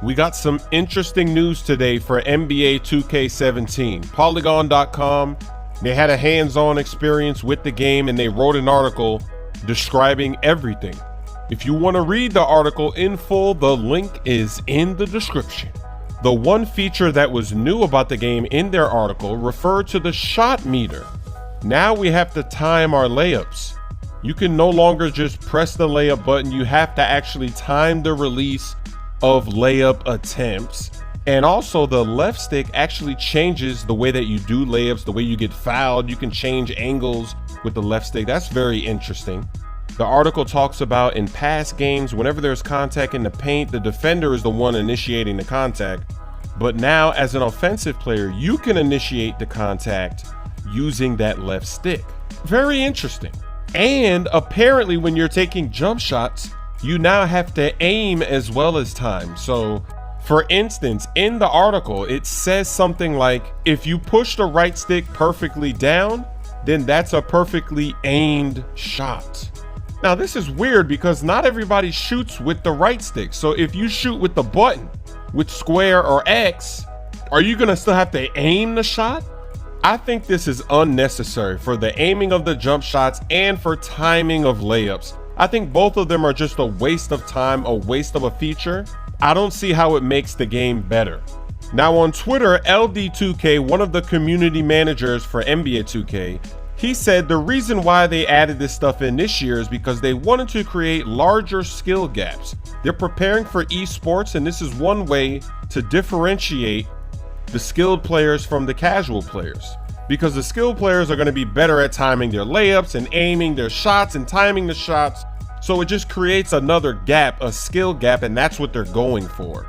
We got some interesting news today for NBA 2K17. Polygon.com, they had a hands-on experience with the game and they wrote an article describing everything. If you want to read the article in full, the link is in the description. The one feature that was new about the game in their article referred to the shot meter. Now we have to time our layups. You can no longer just press the layup button, you have to actually time the release of layup attempts. And also the left stick actually changes the way that you do layups, the way you get fouled. You can change angles with the left stick. That's very interesting. The article talks about in past games, whenever there's contact in the paint, the defender is the one initiating the contact. But now as an offensive player, you can initiate the contact using that left stick. Very interesting. And apparently when you're taking jump shots, you now have to aim as well as time. So for instance, in the article, it says something like, if you push the right stick perfectly down, then that's a perfectly aimed shot. Now this is weird because not everybody shoots with the right stick. So if you shoot with the button, with square or X, are you gonna still have to aim the shot? I think this is unnecessary for the aiming of the jump shots and for timing of layups. I think both of them are just a waste of time, a waste of a feature. I don't see how it makes the game better. Now on Twitter, LD2K, one of the community managers for NBA 2K, he said the reason why they added this stuff in this year is because they wanted to create larger skill gaps. They're preparing for esports, and this is one way to differentiate the skilled players from the casual players, because the skilled players are going to be better at timing their layups and aiming their shots and timing the shots. So it just creates another gap, a skill gap, and that's what they're going for.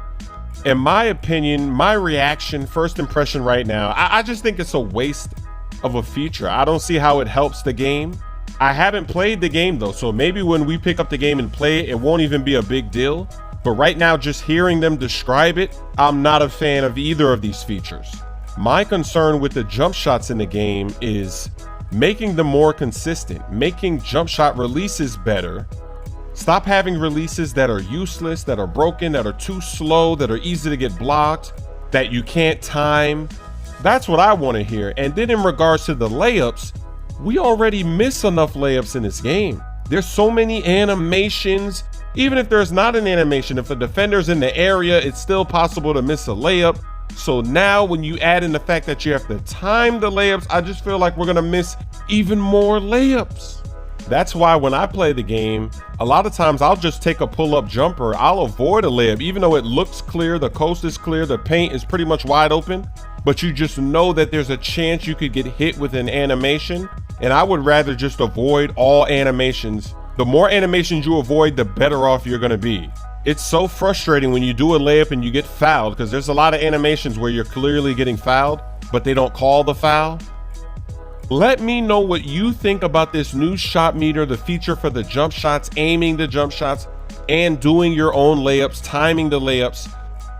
In my opinion, my reaction, first impression right now, I just think it's a waste of a feature. I don't see how it helps the game. I haven't played the game though, so maybe when we pick up the game and play it, it won't even be a big deal. But right now, just hearing them describe it, I'm not a fan of either of these features. My concern with the jump shots in the game is making them more consistent, making jump shot releases better. Stop having releases that are useless, that are broken, that are too slow, that are easy to get blocked, that you can't time. That's what I want to hear. And then in regards to the layups, we already miss enough layups in this game. There's so many animations. Even if there's not an animation, if the defender's in the area, it's still possible to miss a layup. So now when you add in the fact that you have to time the layups, I just feel like we're gonna miss even more layups. That's why when I play the game, a lot of times I'll just take a pull-up jumper. I'll avoid a layup, even though it looks clear, the coast is clear, the paint is pretty much wide open, but you just know that there's a chance you could get hit with an animation. And I would rather just avoid all animations. The more animations you avoid, the better off you're gonna be. It's so frustrating when you do a layup and you get fouled, because there's a lot of animations where you're clearly getting fouled, but they don't call the foul. Let me know what you think about this new shot meter, the feature for the jump shots, aiming the jump shots, and doing your own layups, timing the layups.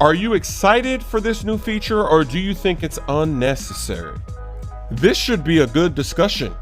Are you excited for this new feature, or do you think it's unnecessary? This should be a good discussion.